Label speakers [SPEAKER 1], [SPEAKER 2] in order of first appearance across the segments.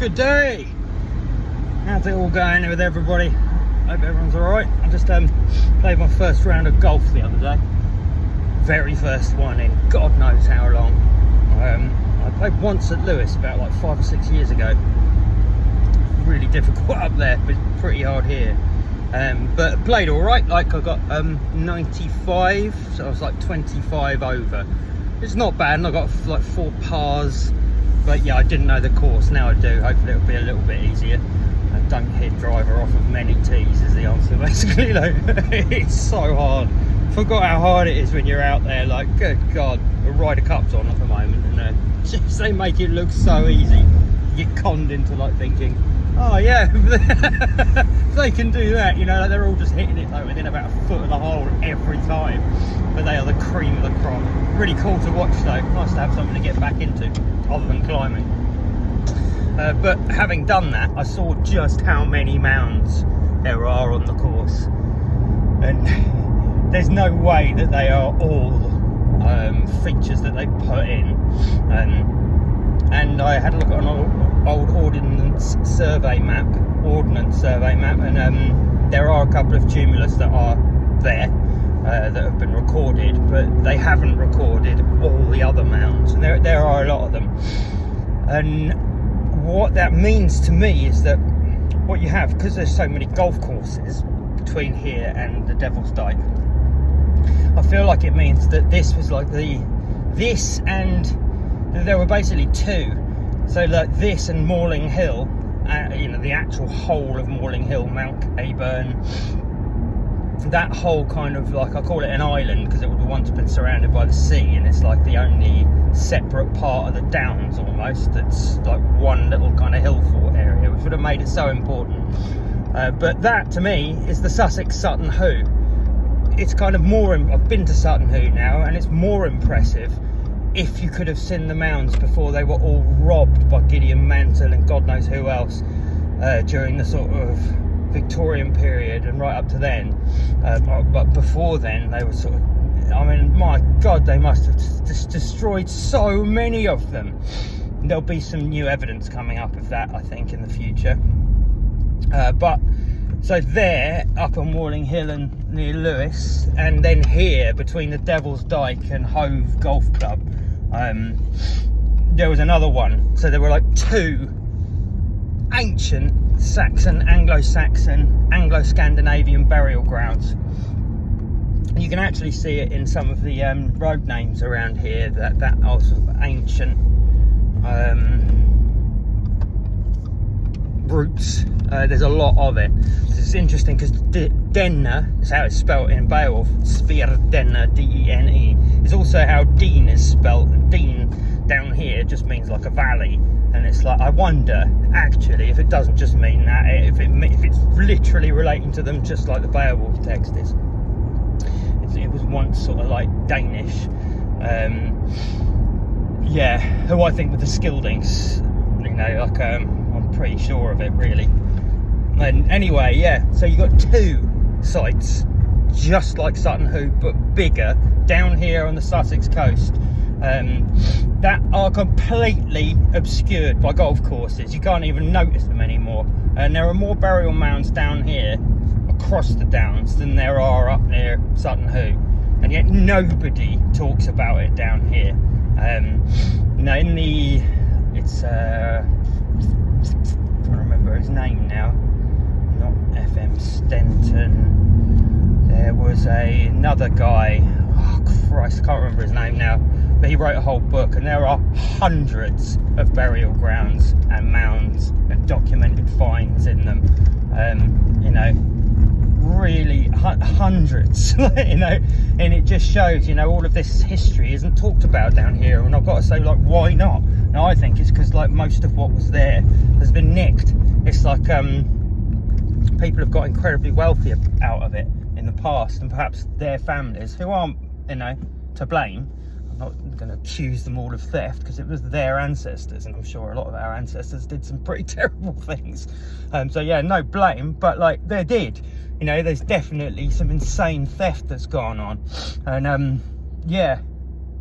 [SPEAKER 1] Good day. How's it all going with everybody? Hope everyone's alright. I just played my first round of golf the other day. Very first one in God knows how long. I played once at Lewes about like 5 or 6 years ago. Really difficult up there, but pretty hard here. But played alright. Like I got 95, so I was like 25 over. It's not bad, and I got like 4 pars. But yeah, I didn't know the course. Now I do. Hopefully it'll be a little bit easier. Don't hit driver off of many tees is the answer, basically. Like, it's so hard. Forgot how hard it is when you're out there. Like, good God, the Ryder Cup's on at the moment, and just they make it look so easy. You get conned into like thinking, oh yeah, if they can do that, you know, like they're all just hitting it like within about a foot of the hole every time. But they are the cream of the crop. Really cool to watch though. Nice to have something to get back into other than climbing. But having done that, I saw just how many mounds there are on the course, and there's no way that they are all features that they put in. And I had a look at an old ordnance survey map, and there are a couple of tumulus that are there that have been recorded, but they haven't recorded all the other mounds, and there are a lot of them. And what that means to me is that what you have, because there's so many golf courses between here and the Devil's Dyke, I feel like it means that this was like this and there were basically two. So like this and Morling Hill, you know, the actual whole of Morling Hill, Mount Caburn, that whole kind of, like, I call it an island because it would have once been surrounded by the sea, and it's like the only separate part of the downs almost that's like one little kind of hill fort area, which would have made it so important. But that to me is the Sussex Sutton Hoo. It's kind of more, I've been to Sutton Hoo now, and it's more impressive if you could have seen the mounds before they were all robbed by Gideon Mantle and God knows who else during the sort of Victorian period and right up to then. But before then, they were sort of, I mean, my God, they must have just destroyed so many of them. And there'll be some new evidence coming up of that, I think, in the future. But so there, up on Morling Hill and near Lewes, and then here between the Devil's Dyke and Hove Golf Club, there was another one. So there were like two ancient Saxon, Anglo-Saxon, Anglo-Scandinavian burial grounds. You can actually see it in some of the road names around here, that also ancient roots. There's a lot of it. It's interesting because Denna is how it's spelt in Beowulf. Sverdenna, D-E-N-E, is also how Dean is spelt, and Dean down here just means like a valley. And it's like, I wonder actually if it doesn't just mean that, if it's literally relating to them, just like the Beowulf text is. It was once sort of like Danish, yeah, who I think were the Skildings, you know, like I'm pretty sure of it really. And anyway, yeah, so you got two sites just like Sutton Hoo but bigger down here on the Sussex coast, that are completely obscured by golf courses. You can't even notice them anymore, and there are more burial mounds down here across the downs than there are up near Sutton Hoo, and yet nobody talks about it down here. You know, in the, it's I'm trying to remember his name now, not FM Stenton, there was another guy, oh Christ, I can't remember his name now, but he wrote a whole book, and there are hundreds of burial grounds and mounds and documented finds in them. You know, really hundreds. You know, and it just shows, you know, all of this history isn't talked about down here. And I've got to say, like, why not? Now I think it's because like most of what was there has been nicked. It's like people have got incredibly wealthy out of it in the past, and perhaps their families, who aren't, you know, to blame. I'm not going to accuse them all of theft because it was their ancestors, and I'm sure a lot of our ancestors did some pretty terrible things. So yeah, no blame, but like they did. You know, there's definitely some insane theft that's gone on, and yeah,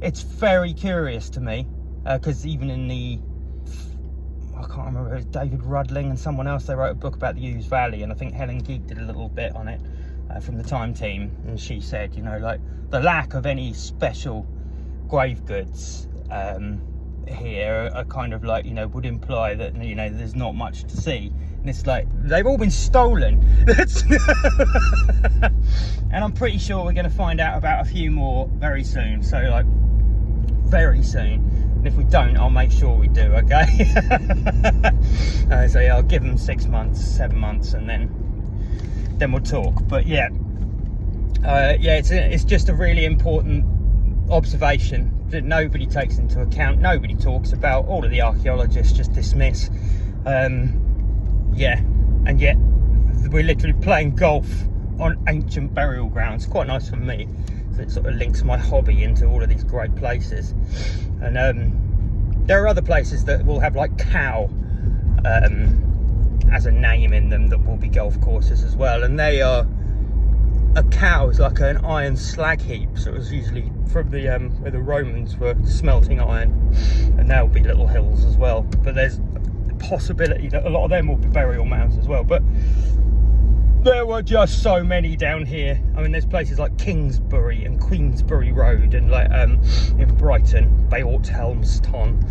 [SPEAKER 1] it's very curious to me because even in the, I can't remember was David Rudling and someone else. They wrote a book about the Lewes Valley, and I think Helen Geek did a little bit on it from the Time team, and she said, you know, like the lack of any special grave goods here are kind of like, you know, would imply that, you know, there's not much to see. And it's like, they've all been stolen. And I'm pretty sure we're going to find out about a few more very soon. So, like, very soon. And if we don't, I'll make sure we do, okay? So, yeah, I'll give them 6 months, 7 months, and then we'll talk. But, yeah. It's just a really important observation that nobody takes into account, nobody talks about, all of the archaeologists just dismiss. And yet we're literally playing golf on ancient burial grounds. Quite nice for me, so it sort of links my hobby into all of these great places. And there are other places that will have like cow as a name in them that will be golf courses as well, and they are, a cow is like an iron slag heap, so it was usually from the where the Romans were smelting iron, and there'll be little hills as well. But there's the possibility that a lot of them will be burial mounds as well. But there were just so many down here. I mean, there's places like Kingsbury and Queensbury Road, and like in Brighton, Bayort Helmston.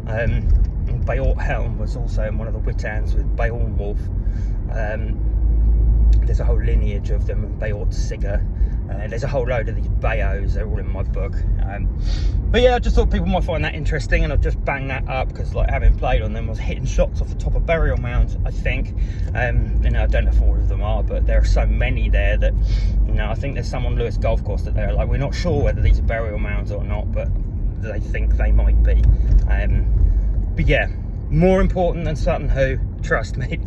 [SPEAKER 1] And Bayort Helm was also in one of the Wittans with Beowulf. There's a whole lineage of them, and Bayort Sigger. There's a whole load of these Bayos, they're all in my book. But yeah, I just thought people might find that interesting, and I've just banged that up because, like, having played on them, I was hitting shots off the top of burial mounds, I think. I don't know if all of them are, but there are so many there that, you know, I think there's some on Lewes Golf Course that they're like, we're not sure whether these are burial mounds or not, but they think they might be. But yeah, more important than Sutton Hoo, trust me.